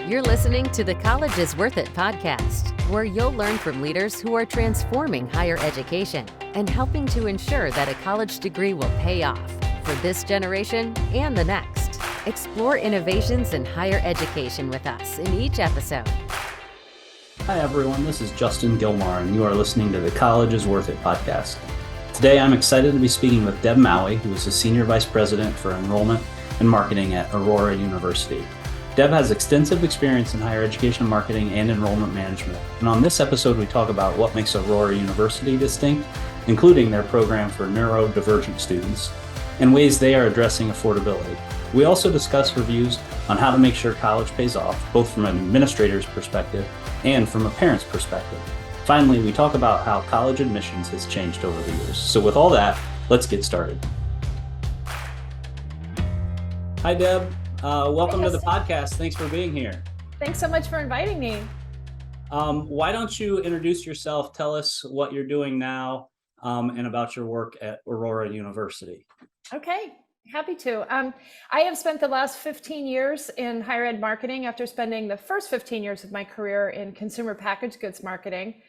You're listening to the College is Worth It podcast, where you'll learn from leaders who are transforming higher education and helping to ensure that a college degree will pay off for this generation and the next. Explore innovations in higher education with us in each episode. Hi everyone, this is Justin Gillmar, and you are listening to the College is Worth It podcast. Today I'm excited to be speaking with Deb Maue, who is the Senior Vice President for Enrollment and Marketing at Aurora University. Deb has extensive experience in higher education marketing and enrollment management, and on this episode we talk about what makes Aurora University distinct, including their program for neurodivergent students, and ways they are addressing affordability. We also discuss reviews on how to make sure college pays off, both from an administrator's perspective and from a parent's perspective. Finally, we talk about how college admissions has changed over the years. So with all that, let's get started. Hi, Deb. Welcome to the podcast. Thanks for being here. Thanks so much for inviting me. Why don't you introduce yourself? Tell us what you're doing now and about your work at Aurora University. Okay, happy to. I have spent the last 15 years in higher ed marketing after spending the first 15 years of my career in consumer packaged goods marketing.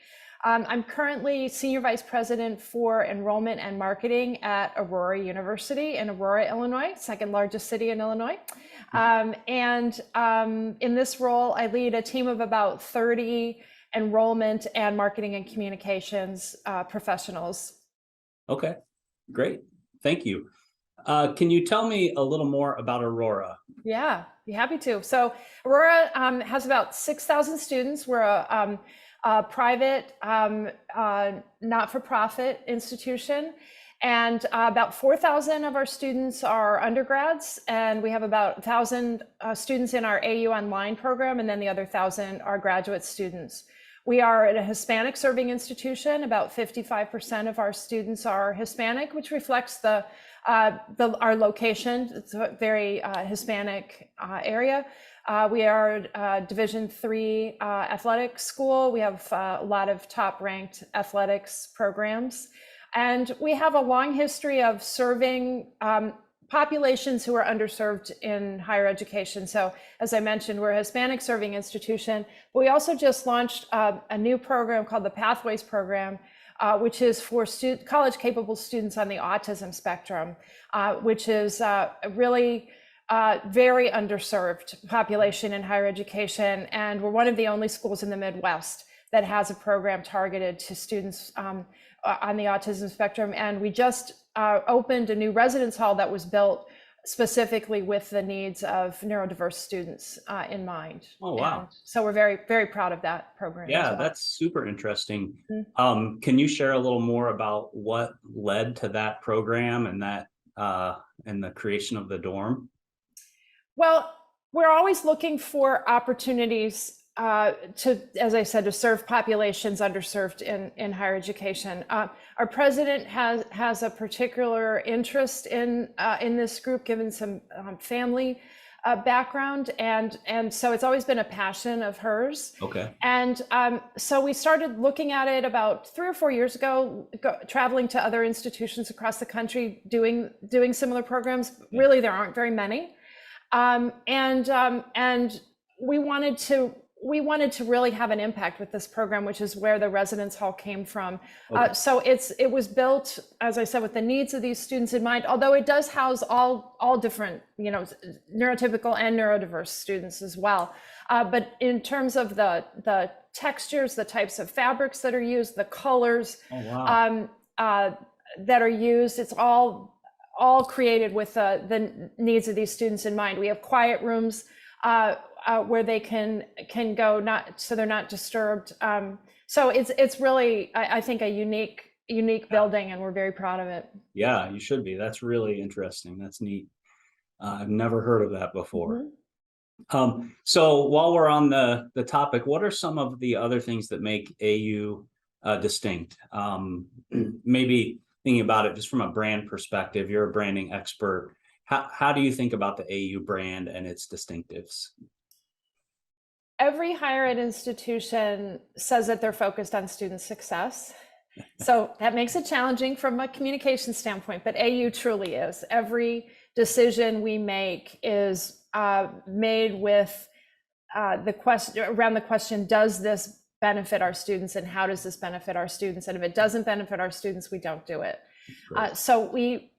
I'm currently Senior Vice President for Enrollment and Marketing at Aurora University in Aurora, Illinois, second largest city in Illinois. In this role, I lead a team of about 30 enrollment and marketing and communications professionals. Okay, great. Thank you. Can you tell me a little more about Aurora? Yeah, be happy to. So Aurora has about 6,000 students. We're a private, not-for-profit institution, and about 4,000 of our students are undergrads, and we have about 1,000 students in our AU Online program, and then the other 1,000 are graduate students. We are a Hispanic serving institution. About 55% of our students are Hispanic, which reflects our location. It's a very Hispanic area. We are a Division III athletic school. We have a lot of top-ranked athletics programs. And we have a long history of serving populations who are underserved in higher education. So as I mentioned, we're a Hispanic serving institution, but we also just launched a new program called the Pathways Program, which is for college-capable students on the autism spectrum, which is really very underserved population in higher education. And we're one of the only schools in the Midwest that has a program targeted to students on the autism spectrum. And we just opened a new residence hall that was built specifically with the needs of neurodiverse students in mind. Oh, wow. And so we're very, very proud of that program. Yeah, well. That's super interesting. Mm-hmm. Can you share a little more about what led to that program and that and the creation of the dorm? Well, we're always looking for opportunities to, as I said, to serve populations underserved in higher education. Our president has a particular interest in this group, given some family background, and so it's always been a passion of hers. Okay. And so we started looking at it about 3 or 4 years ago, traveling to other institutions across the country, doing similar programs. Yeah. Really, there aren't very many. And we wanted to really have an impact with this program, which is where the residence hall came from. Okay. So it was built, as I said, with the needs of these students in mind, although it does house all different, neurotypical and neurodiverse students as well. But in terms of the textures, the types of fabrics that are used, the colors that are used, it's all created with the needs of these students in mind. We have quiet rooms where they can go, so they're not disturbed. So it's really, I think, a unique building, and we're very proud of it. Yeah, you should be. That's really interesting. That's neat. I've never heard of that before. Mm-hmm. So while we're on the topic, what are some of the other things that make AU distinct? Maybe thinking about it just from a brand perspective, you're a branding expert. How do you think about the AU brand and its distinctives? Every higher ed institution says that they're focused on student success. So that makes it challenging from a communication standpoint, but AU truly is. Every decision we make is made with the question, does this benefit our students, and how does this benefit our students? And if it doesn't benefit our students, we don't do it. So we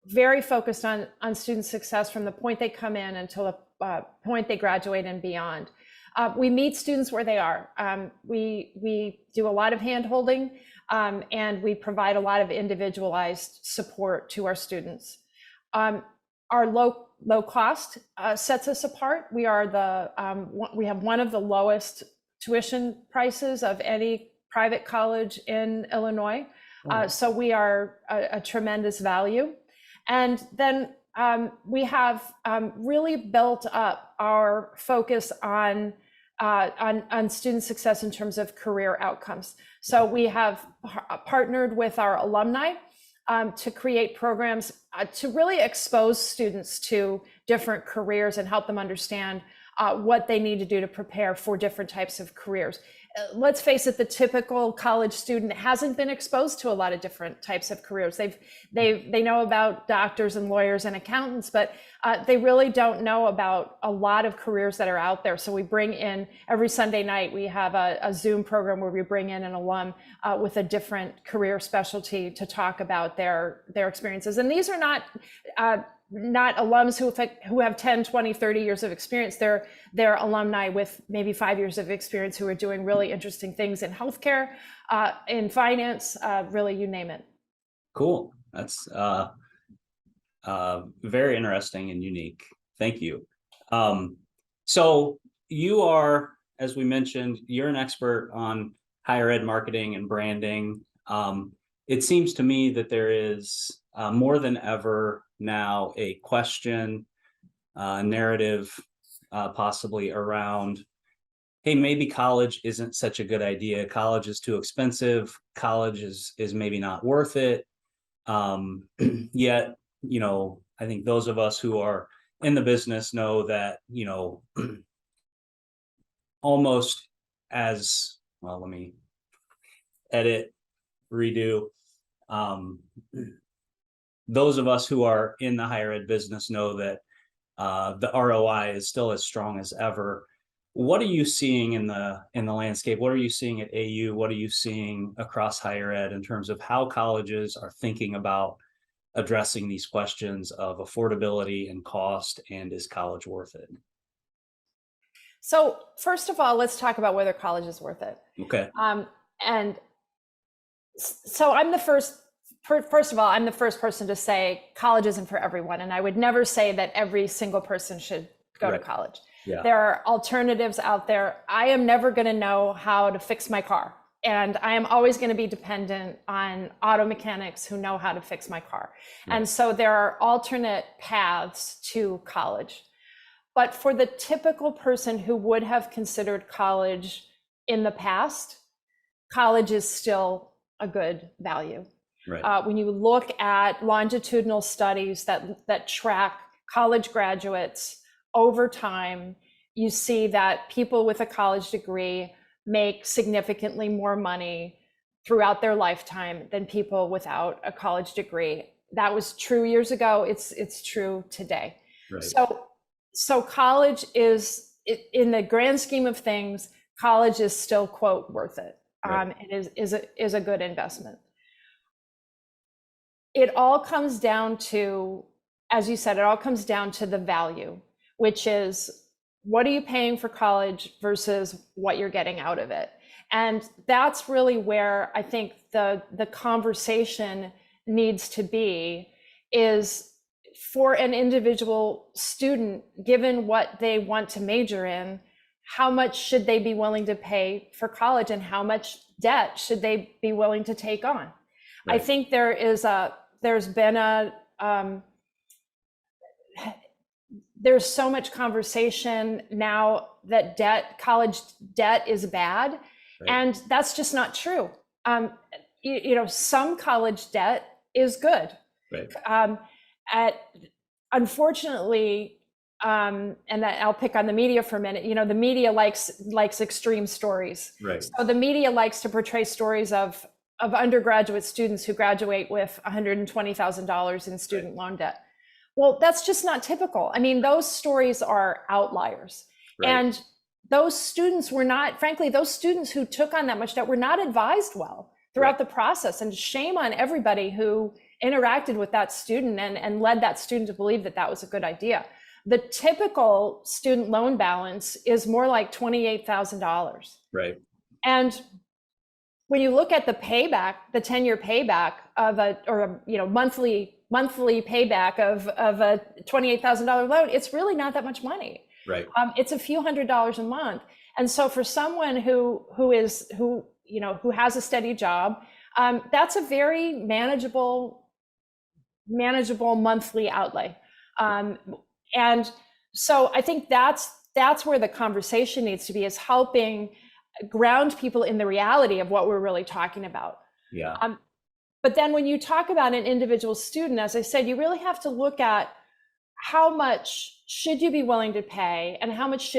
very focused on student success from the point they come in until the point they graduate and beyond. We meet students where they are. We do a lot of hand-holding, and we provide a lot of individualized support to our students. Our low cost sets us apart. We are we have one of the lowest tuition prices of any private college in Illinois. So we are a tremendous value. And then we have really built up our focus on student success in terms of career outcomes. So we have partnered with our alumni to create programs to really expose students to different careers and help them understand what they need to do to prepare for different types of careers. Let's face it, the typical college student hasn't been exposed to a lot of different types of careers. They know about doctors and lawyers and accountants, but they really don't know about a lot of careers that are out there. So we bring in, every Sunday night, we have a Zoom program where we bring in an alum with a different career specialty to talk about their experiences. And these are not alums who have 10, 20, 30 years of experience. They're alumni with maybe 5 years of experience who are doing really interesting things in healthcare, in finance, really, you name it. Cool. That's very interesting and unique. Thank you. So you are, as we mentioned, you're an expert on higher ed marketing and branding. It seems to me that there is more than ever now a question, narrative, possibly around, hey, maybe college isn't such a good idea. College is too expensive. College is maybe not worth it. Yet, I think those of us who are in the business know that, almost as well, let me edit, redo. Those of us who are in the higher ed business know that the ROI is still as strong as ever. What are you seeing in the landscape? What are you seeing at AU? What are you seeing across higher ed in terms of how colleges are thinking about addressing these questions of affordability and cost, and is college worth it? So first of all, let's talk about whether college is worth it. Okay. And so I'm the first of all, I'm the first person to say college isn't for everyone. And I would never say that every single person should go to college. Yeah. There are alternatives out there. I am never going to know how to fix my car. And I am always going to be dependent on auto mechanics who know how to fix my car. Right. And so there are alternate paths to college. But for the typical person who would have considered college in the past, college is still a good value. Right. When you look at longitudinal studies that track college graduates over time, you see that people with a college degree make significantly more money throughout their lifetime than people without a college degree. That was true years ago. It's true today. Right. So college is, in the grand scheme of things, college is still, quote, worth it. Right. It is a good investment. It all comes down to, as you said, it all comes down to the value, which is, what are you paying for college versus what you're getting out of it? And that's really where I think the conversation needs to be, is for an individual student, given what they want to major in, how much should they be willing to pay for college, and how much debt should they be willing to take on? Right. I think there's so much conversation now that college debt is bad. Right. And that's just not true. Some college debt is good. Right. Unfortunately, and I'll pick on the media for a minute. The media likes extreme stories. Right. So the media likes to portray stories of undergraduate students who graduate with $120,000 in student loan debt. Well, that's just not typical. I mean, those stories are outliers. Right. And those students were not, frankly, those students who took on that much debt were not advised well throughout the process. And shame on everybody who interacted with that student and led that student to believe that that was a good idea. The typical student loan balance is more like $28,000. Right. And when you look at the payback, the 10-year payback of monthly payback of a $28,000 loan, it's really not that much money. Right. It's a few $100s a month. And so for someone who has a steady job, that's a very manageable monthly outlay. And so I think that's where the conversation needs to be, is helping ground people in the reality of what we're really talking about. Yeah. But then when you talk about an individual student, as I said, you really have to look at how much should you be willing to pay and how much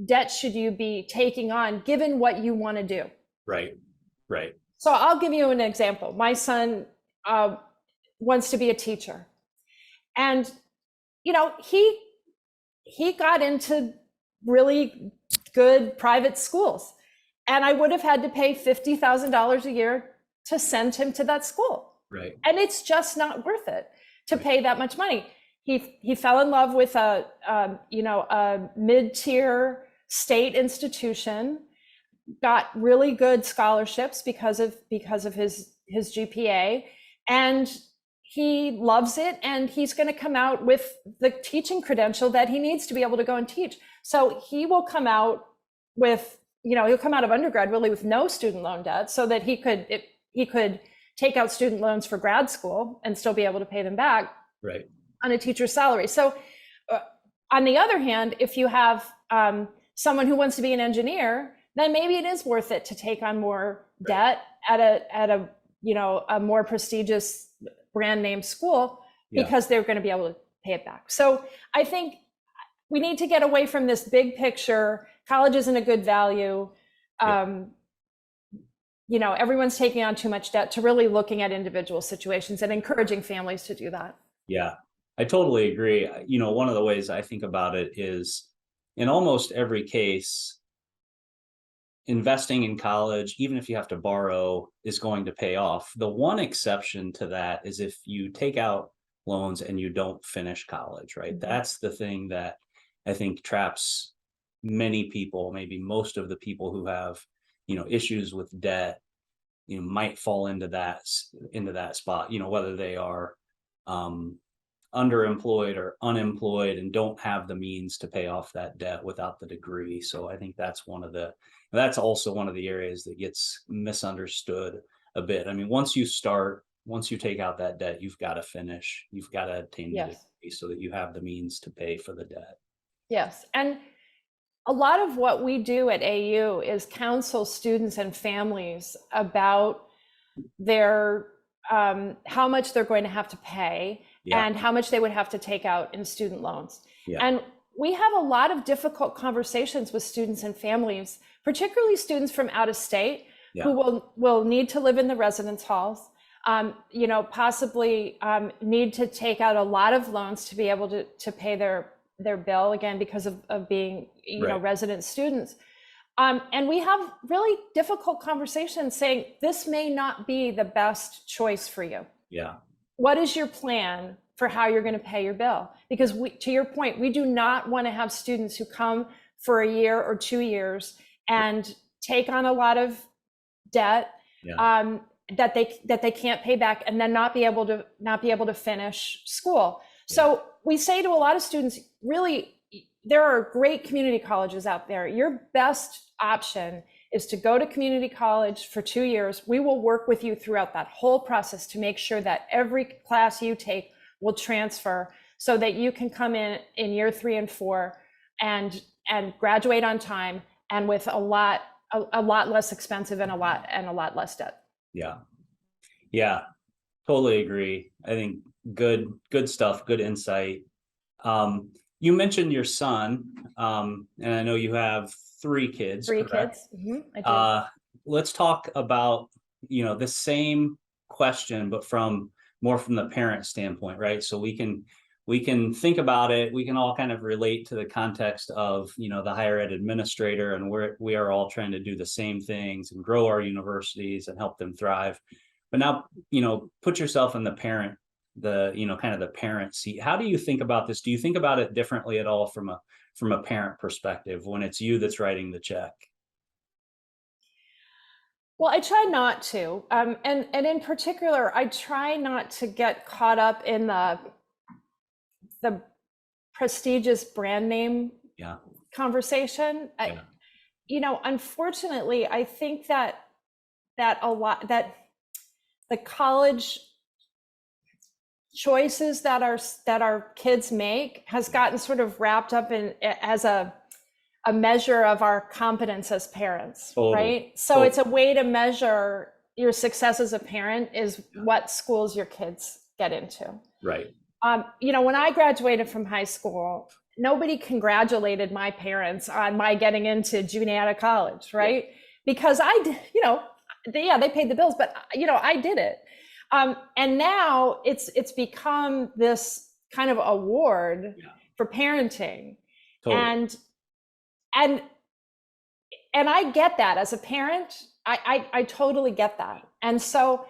debt should you be taking on given what you want to do. Right. Right. So I'll give you an example. My son wants to be a teacher, and he got into really good private schools, and I would have had to pay $50,000 a year to send him to that school. Right. And it's just not worth it to pay that much money. He fell in love with a mid-tier state institution, got really good scholarships because of his GPA, and he loves it, and he's going to come out with the teaching credential that he needs to be able to go and teach. So he will come out with, he'll come out of undergrad really with no student loan debt, so that he could take out student loans for grad school and still be able to pay them back. Right. On a teacher's salary. So on the other hand, if you have someone who wants to be an engineer, then maybe it is worth it to take on more debt at a more prestigious brand name school, because they're going to be able to pay it back. So I think we need to get away from this big picture. College isn't a good value. Everyone's taking on too much debt, to really looking at individual situations and encouraging families to do that. Yeah, I totally agree. One of the ways I think about it is, in almost every case, investing in college, even if you have to borrow, is going to pay off. The one exception to that is if you take out loans and you don't finish college, right? Mm-hmm. That's the thing that I think traps many people, maybe most of the people who have, issues with debt, might fall into that spot, whether they are underemployed or unemployed and don't have the means to pay off that debt without the degree. So I think that's also one of the areas that gets misunderstood a bit. I mean, once you take out that debt, you've got to finish, you've got to obtain the degree so that you have the means to pay for the debt. Yes. And a lot of what we do at AU is counsel students and families about their how much they're going to have to pay and how much they would have to take out in student loans. And we have a lot of difficult conversations with students and families, particularly students from out of state who will need to live in the residence halls, possibly need to take out a lot of loans to be able to pay their bill, again, because of being, resident students. And we have really difficult conversations saying, this may not be the best choice for you. Yeah. What is your plan for how you're going to pay your bill? Because to your point, we do not want to have students who come for a year or 2 years and take on a lot of debt that they can't pay back, and then not be able to finish school. So we say to a lot of students, really, there are great community colleges out there. Your best option is to go to community college for 2 years. We will work with you throughout that whole process to make sure that every class you take will transfer, so that you can come in year 3 and 4 and graduate on time, and with a lot less expensive and a lot less debt. Yeah, totally agree. I think good stuff, good insight. You mentioned your son, and I know you have 3 kids. 3 correct? Kids. Mm-hmm, I do. Let's talk about, the same question, but more from the parent standpoint, right? So we can we can think about it. We can all kind of relate to the context of, the higher ed administrator, and we are all trying to do the same things and grow our universities and help them thrive. But now, put yourself in the parent, kind of the parent seat. How do you think about this? Do you think about it differently at all from a parent perspective when it's you that's writing the check? Well, I try not to. And in particular, I try not to get caught up in the prestigious brand name conversation. Unfortunately, I think that the college choices that our kids make has gotten sort of wrapped up in as a measure of our competence as parents, right? So it's a way to measure your success as a parent is what schools your kids get into. Right. When I graduated from high school, nobody congratulated my parents on my getting into Juniata College, right? Because they paid the bills, but I did it. And now it's become this kind of award for parenting. Totally. And I get that as a parent. I totally get that. And so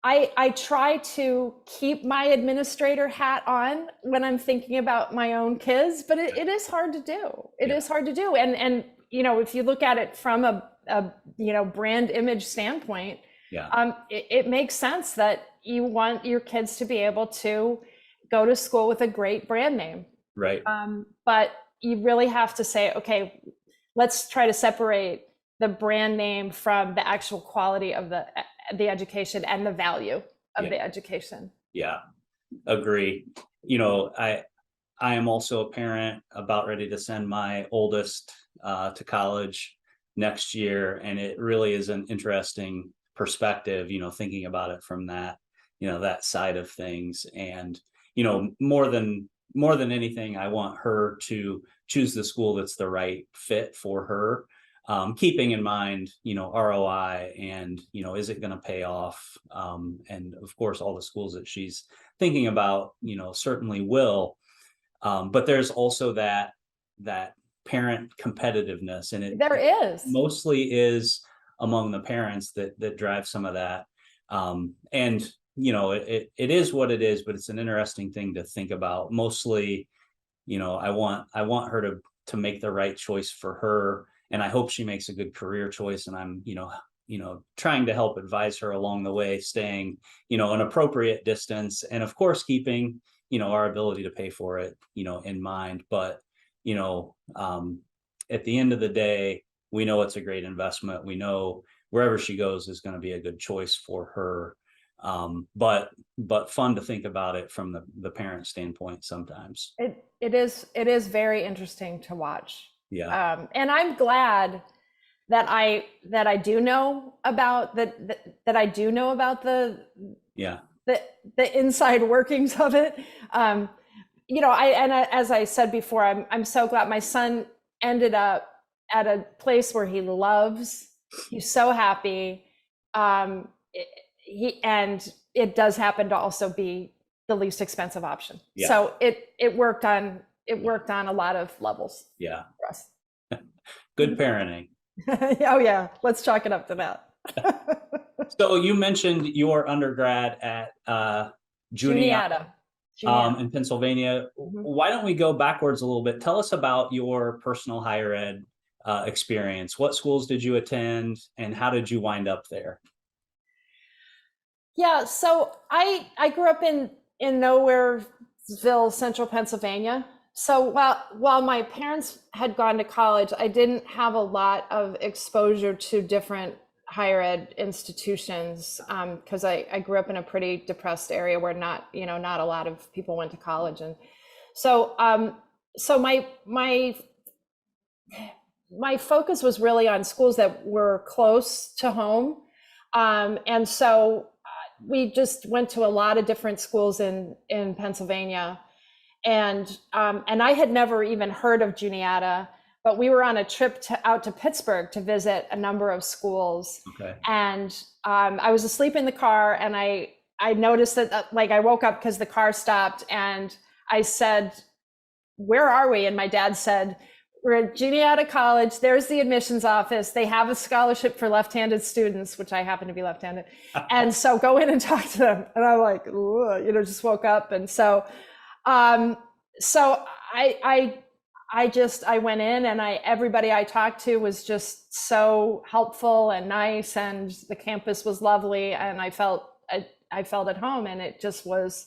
I try to keep my administrator hat on when I'm thinking about my own kids, but it is hard to do. It is hard to do. And if you look at it from a brand image standpoint, it makes sense that you want your kids to be able to go to school with a great brand name. Right. But you really have to say, okay, let's try to separate the brand name from the actual quality of the education and the value of the education. Yeah, agree. I am also a parent, about ready to send my oldest to college next year, and it really is an interesting perspective, thinking about it from that, that side of things. And more than anything, I want her to choose the school that's the right fit for her, keeping in mind, ROI and, is it going to pay off? And of course, all the schools that she's thinking about, certainly will. But there's also that parent competitiveness, and it mostly is among the parents that drive some of that. And it is what it is, but it's an interesting thing to think about. Mostly, I want her to make the right choice for her, and I hope she makes a good career choice. And I'm, trying to help advise her along the way, staying, an appropriate distance, and of course, keeping, our ability to pay for it, in mind. But, at the end of the day, we know it's a great investment. We know wherever she goes is going to be a good choice for her. But fun to think about it from the parent standpoint sometimes. It is very interesting to watch. Yeah. And I'm glad that I do know about that I do know about the inside workings of it. As I said before, I'm so glad my son ended up at a place where he loves. He's so happy. And it does happen to also be the least expensive option. Yeah. So it worked on a lot of levels. Yeah. For us. Good parenting. Oh yeah, let's chalk it up to that. So you mentioned your undergrad at Juniata. In Pennsylvania. Mm-hmm. Why don't we go backwards a little bit? Tell us about your personal higher ed experience. What schools did you attend, and how did you wind up there? Yeah, so I grew up in Nowhereville, central Pennsylvania. So while my parents had gone to college, I didn't have a lot of exposure to different higher ed institutions, because I grew up in a pretty depressed area where not a lot of people went to college. And so my focus was really on schools that were close to home. And so we just went to a lot of different schools in Pennsylvania. And I had never even heard of Juniata, but we were on a trip out to Pittsburgh to visit a number of schools. Okay. And I was asleep in the car, and I I noticed that like I woke up because the car stopped and I said, where are we? And my dad said, we're at Juniata College. There's the admissions office. They have a scholarship for left-handed students, which I happen to be left-handed. And so go in and talk to them. And I'm like, just woke up. And so, I went in, and everybody I talked to was just so helpful and nice, and the campus was lovely, and I felt at home, and it just was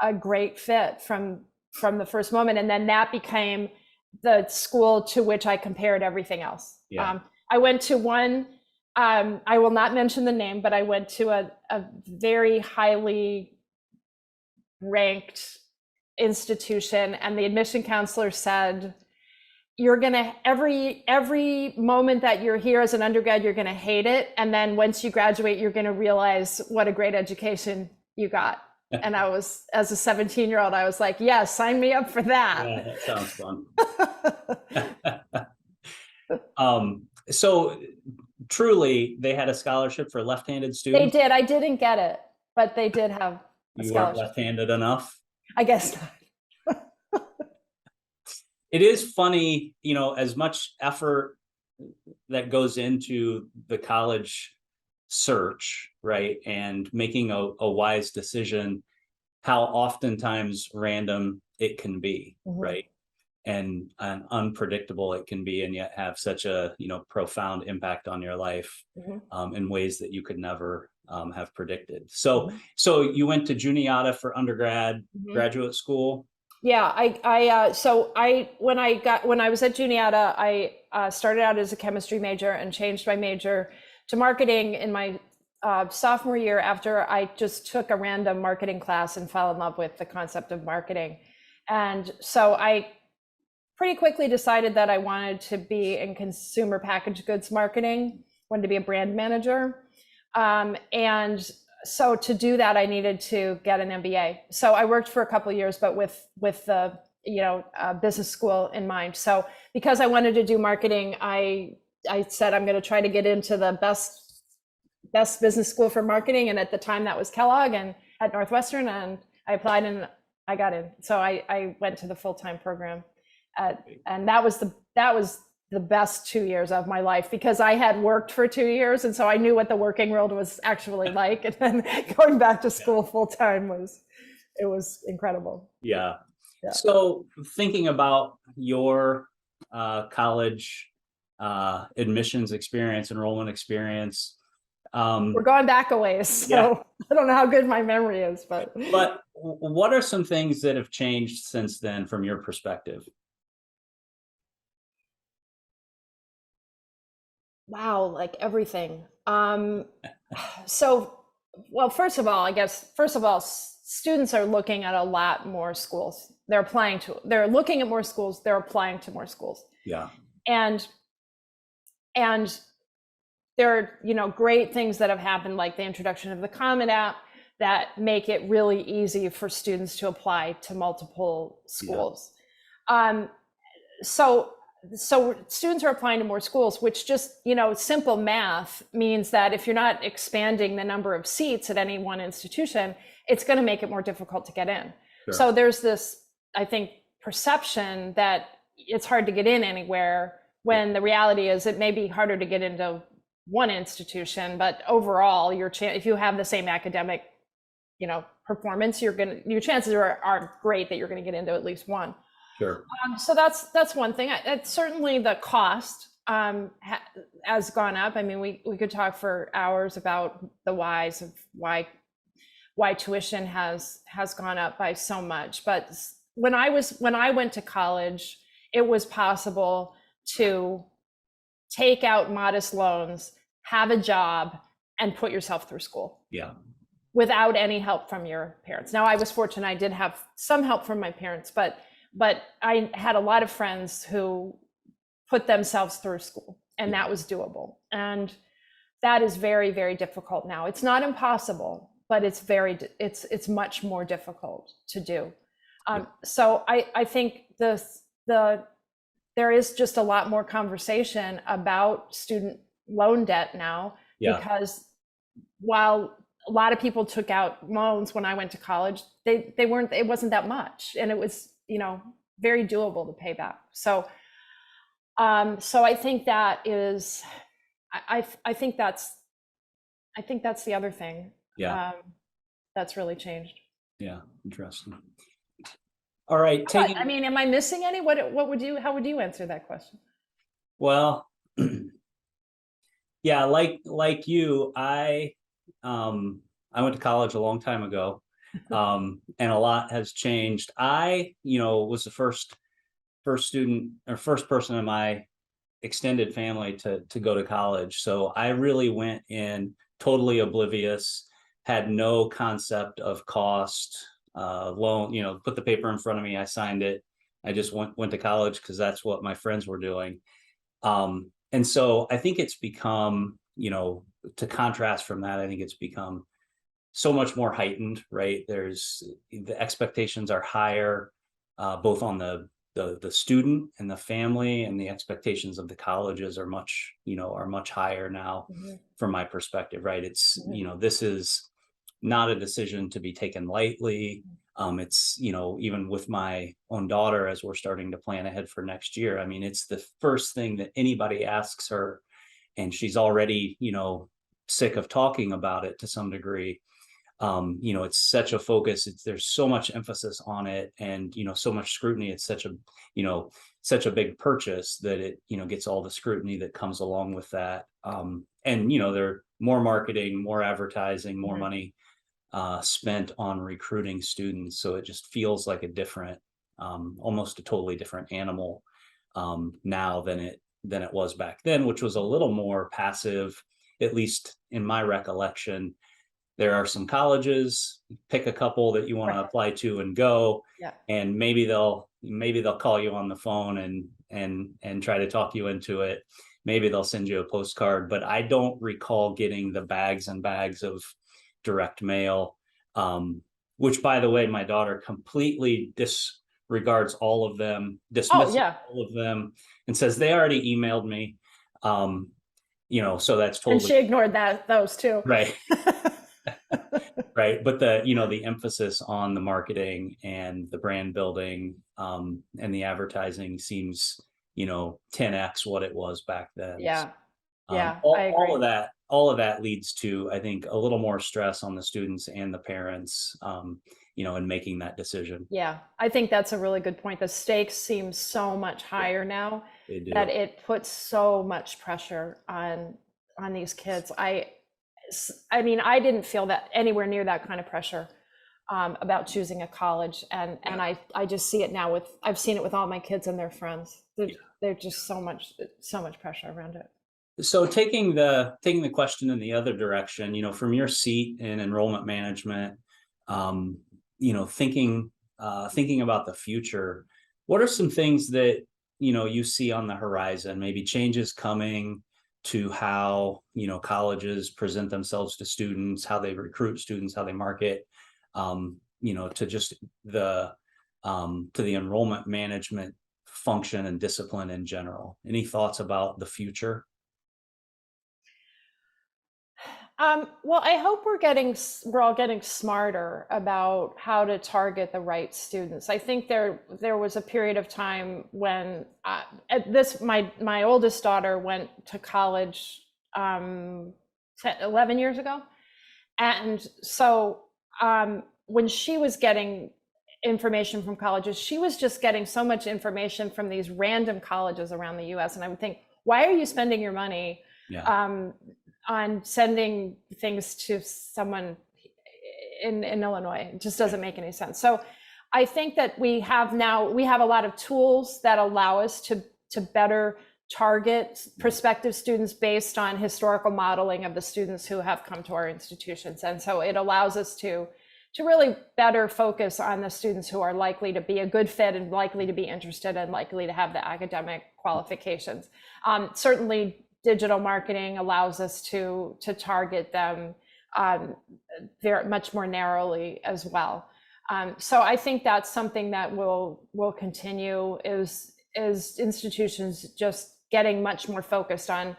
a great fit from the first moment. And then that became the school to which I compared everything else. Yeah. I went to one, I will not mention the name, but I went to a very highly ranked institution, and the admission counselor said, you're gonna, every moment that you're here as an undergrad, you're gonna hate it, and then once you graduate, you're gonna realize what a great education you got. And I was, as a 17-year-old, I was like, yeah, sign me up for that. Yeah, that sounds fun. So truly, they had a scholarship for left-handed students? They did. I didn't get it, but they did have a You scholarship. weren't left-handed enough? I guess not. It is funny, as much effort that goes into the college search, right, and making a wise decision, how oftentimes random it can be, right, and unpredictable it can be, and yet have such a profound impact on your life in ways that you could never have predicted. So you went to Juniata for undergrad, graduate school. Yeah, when I was at Juniata, I started out as a chemistry major and changed my major to marketing in my sophomore year, after I just took a random marketing class and fell in love with the concept of marketing. And so I pretty quickly decided that I wanted to be in consumer packaged goods marketing, wanted to be a brand manager. And so to do that, I needed to get an MBA. So I worked for a couple of years, but with the business school in mind. So because I wanted to do marketing, I said I'm going to try to get into the best business school for marketing, and at the time that was Kellogg and at Northwestern, and I applied and I got in. So I went to the full-time program, and that was the best 2 years of my life, because I had worked for 2 years, and so I knew what the working world was actually like. And then going back to school full-time was incredible. Yeah. So thinking about your college admissions experience, enrollment experience, we're going back a ways, so I don't know how good my memory is, but what are some things that have changed since then from your perspective? Wow, like everything. So, well, first of all, students are looking at a lot more schools. They're looking at more schools, they're applying to more schools. Yeah. And there are, great things that have happened, like the introduction of the Common App, that make it really easy for students to apply to multiple schools. Yeah. So students are applying to more schools, which just, simple math means that if you're not expanding the number of seats at any one institution, it's going to make it more difficult to get in. Sure. So there's this, I think, perception that it's hard to get in anywhere, when the reality is it may be harder to get into one institution, but overall, if you have the same academic, performance, your chances are great that you're going to get into at least one. Sure. So that's one thing. It's certainly the cost has gone up. I mean, we could talk for hours about the whys of why tuition has gone up by so much. But when I went to college, it was possible to take out modest loans, have a job, and put yourself through school. Yeah. Without any help from your parents. Now, I was fortunate; I did have some help from my parents, but I had a lot of friends who put themselves through school, and that was doable. And that is very, very difficult now. It's not impossible, but it's much more difficult to do. So I think there is just a lot more conversation about student loan debt now, because while a lot of people took out loans when I went to college. They weren't, it wasn't that much, and it was, you know, very doable to pay back. So so I think that is, I think that's the other thing. Yeah. That's really changed. Yeah. Interesting. All right. I mean, am I missing any? How would you answer that question? Well, yeah, like you, I went to college a long time ago, and a lot has changed. I, was the first student or first person in my extended family to go to college. So I really went in totally oblivious, had no concept of cost, loan, put the paper in front of me, I signed it. I just went to college because that's what my friends were doing. And so I think it's become, to contrast from that, I think it's become so much more heightened, right? The expectations are higher, both on the student and the family, and the expectations of the colleges are much higher now. Mm-hmm. From my perspective, right? It's, mm-hmm. This is not a decision to be taken lightly. It's, even with my own daughter, as we're starting to plan ahead for next year, I mean, it's the first thing that anybody asks her, and she's already, sick of talking about it to some degree. It's such a focus. There's so much emphasis on it, and, so much scrutiny. It's such a big purchase that it, gets all the scrutiny that comes along with that. And, there are more marketing, more advertising, more money spent on recruiting students. So it just feels like a different, almost a totally different animal now than it was back then, which was a little more passive, at least in my recollection. There are some colleges, pick a couple that you want to apply to and go, and maybe they'll call you on the phone and try to talk you into it. Maybe they'll send you a postcard, but I don't recall getting the bags and bags of direct mail, which, by the way, my daughter completely disregards all of them, dismisses all of them, and says they already emailed me. So that's totally. And she ignored those too. Right. Right. But the emphasis on the marketing and the brand building, and the advertising seems, 10x what it was back then. Yeah. Yeah. I agree. All of that leads to, I think, a little more stress on the students and the parents, in making that decision. Yeah. I think that's a really good point. The stakes seem so much higher now that it puts so much pressure on these kids. I mean, I didn't feel that anywhere near that kind of pressure about choosing a college, and I just see it now I've seen it with all my kids and their friends. There's just so much pressure around it. So taking the question in the other direction, from your seat in enrollment management, thinking about the future, what are some things that you see on the horizon? Maybe changes coming to how colleges present themselves to students, how they recruit students, how they market, to just to the enrollment management function and discipline in general. Any thoughts about the future? Well, I hope we're all getting smarter about how to target the right students. I think there was a period of time when my oldest daughter went to college 11 years ago, and so when she was getting information from colleges, she was just getting so much information from these random colleges around the U.S. And I would think, why are you spending your money on sending things to someone in Illinois? It just doesn't make any sense. So I think that we have a lot of tools that allow us to better target prospective students based on historical modeling of the students who have come to our institutions. And so it allows us to really better focus on the students who are likely to be a good fit and likely to be interested and likely to have the academic qualifications. Certainly, digital marketing allows us to target them very much more narrowly as well. So I think that's something that will continue, is institutions just getting much more focused on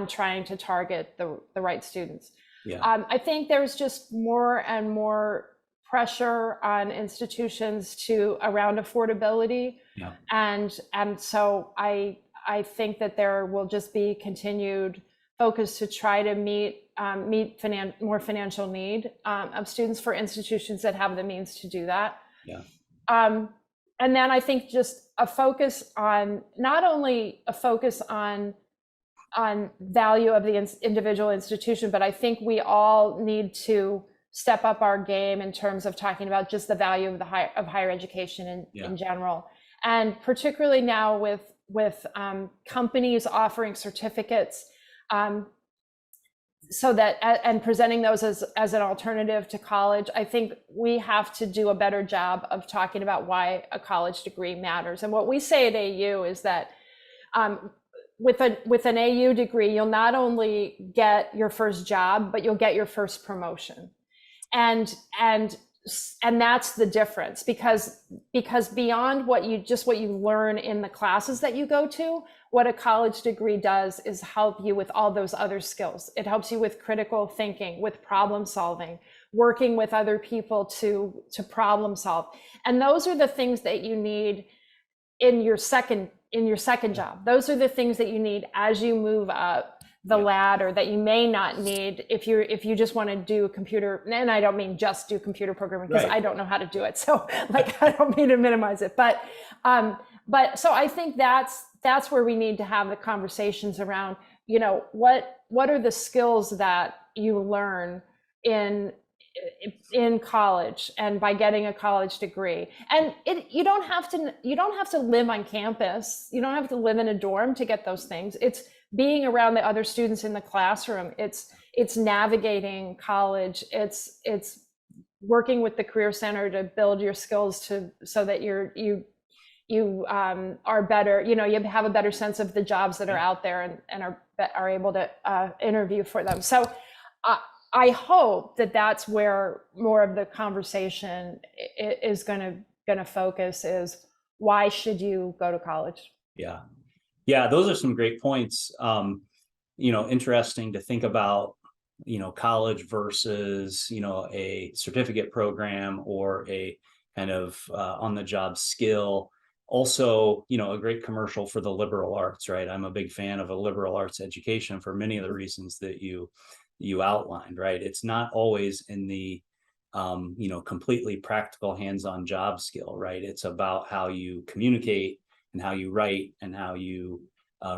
trying to target the right students. Yeah. I think there's just more and more pressure on institutions around affordability. Yeah. And so I think that there will just be continued focus to try to meet more financial need of students for institutions that have the means to do that. Yeah. And then I think just a focus on, not only a focus on value of the individual institution, but I think we all need to step up our game in terms of talking about just the value of higher education in general, and particularly now with companies offering certificates, so that and presenting those as an alternative to college. I think we have to do a better job of talking about why a college degree matters. And what we say at AU is that with an AU degree, you'll not only get your first job, but you'll get your first promotion. And that's the difference, because beyond what you learn in the classes that you go to, what a college degree does is help you with all those other skills. It helps you with critical thinking, with problem solving, working with other people to problem solve. And those are the things that you need in your second job. Those are the things that you need as you move up the ladder, that you may not need if you just want to do computer. And I don't mean just do computer programming, because I don't know how to do it. So I don't mean to minimize it, but so I think that's where we need to have the conversations around, what are the skills that you learn in college and by getting a college degree. And you don't have to live on campus. You don't have to live in a dorm to get those things. It's being around the other students in the classroom. It's navigating college. It's working with the Career Center to build your skills so that you are better. You have a better sense of the jobs that are out there and are able to interview for them. So I hope that that's where more of the conversation is going to focus, is why should you go to college? Yeah, those are some great points. Interesting to think about, college versus, a certificate program or a kind of on-the-job skill. Also, a great commercial for the liberal arts, right? I'm a big fan of a liberal arts education for many of the reasons that you outlined, right? It's not always in the completely practical hands-on job skill, right? It's about how you communicate and how you write and how you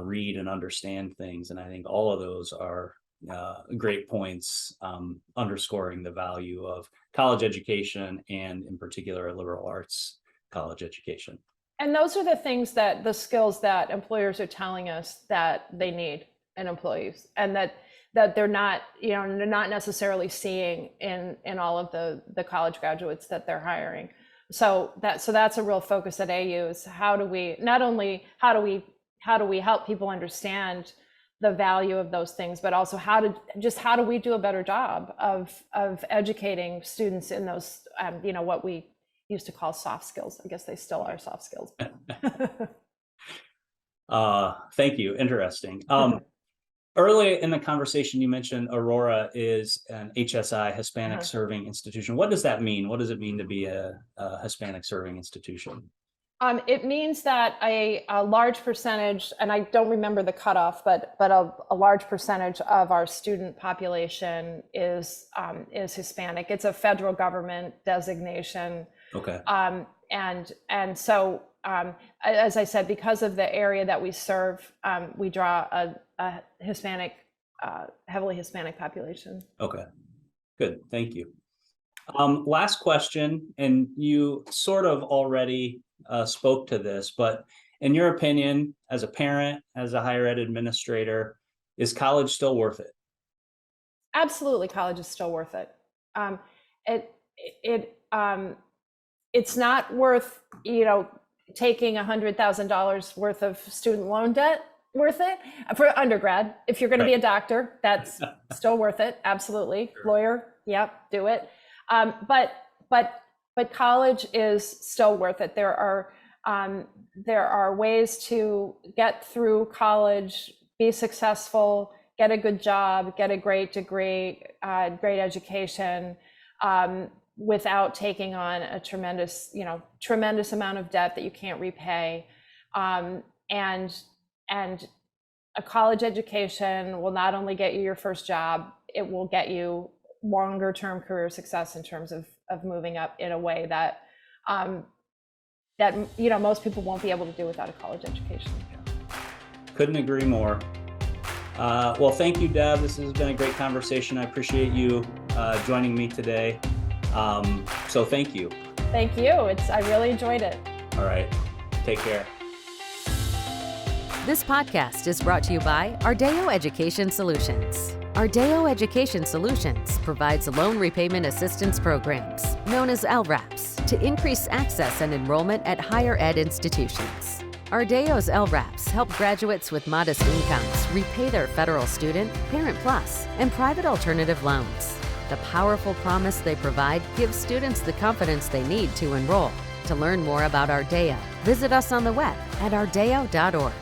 read and understand things. And I think all of those are great points, underscoring the value of college education, and in particular a liberal arts college education. And those are the skills that employers are telling us that they need in employees, and that they're not necessarily seeing in all of the college graduates that they're hiring. So that's a real focus at AU, is how do we help people understand the value of those things, but also how do we do a better job of educating students in those what we used to call soft skills. I guess they still are soft skills. Thank you. Interesting. Early in the conversation, you mentioned Aurora is an HSI, Hispanic Serving Institution. What does that mean? What does it mean to be a Hispanic Serving Institution? It means that a large percentage, and I don't remember the cutoff, but a large percentage of our student population is Hispanic. It's a federal government designation. Okay. And so, as I said, because of the area that we serve, we draw a Hispanic, heavily Hispanic population. Okay, good, thank you. Last question, and you sort of already spoke to this, but in your opinion, as a parent, as a higher ed administrator, is college still worth it? Absolutely, college is still worth it. It's not worth, taking $100,000 worth of student loan debt worth it for undergrad. If you're going to be a doctor, that's still worth it. Absolutely. Sure. Lawyer, yep, do it. But college is still worth it. There are ways to get through college, be successful, get a good job, get a great degree, great education, without taking on a tremendous amount of debt that you can't repay. And a college education will not only get you your first job, it will get you longer term career success in terms of moving up in a way that most people won't be able to do without a college education. Couldn't agree more. Well, thank you, Deb. This has been a great conversation. I appreciate you joining me today. So thank you. Thank you. I really enjoyed it. All right. Take care. This podcast is brought to you by Ardeo Education Solutions. Ardeo Education Solutions provides loan repayment assistance programs, known as LRAPs, to increase access and enrollment at higher ed institutions. Ardeo's LRAPs help graduates with modest incomes repay their federal student, Parent Plus, and private alternative loans. The powerful promise they provide gives students the confidence they need to enroll. To learn more about Ardeo, visit us on the web at ardeo.org.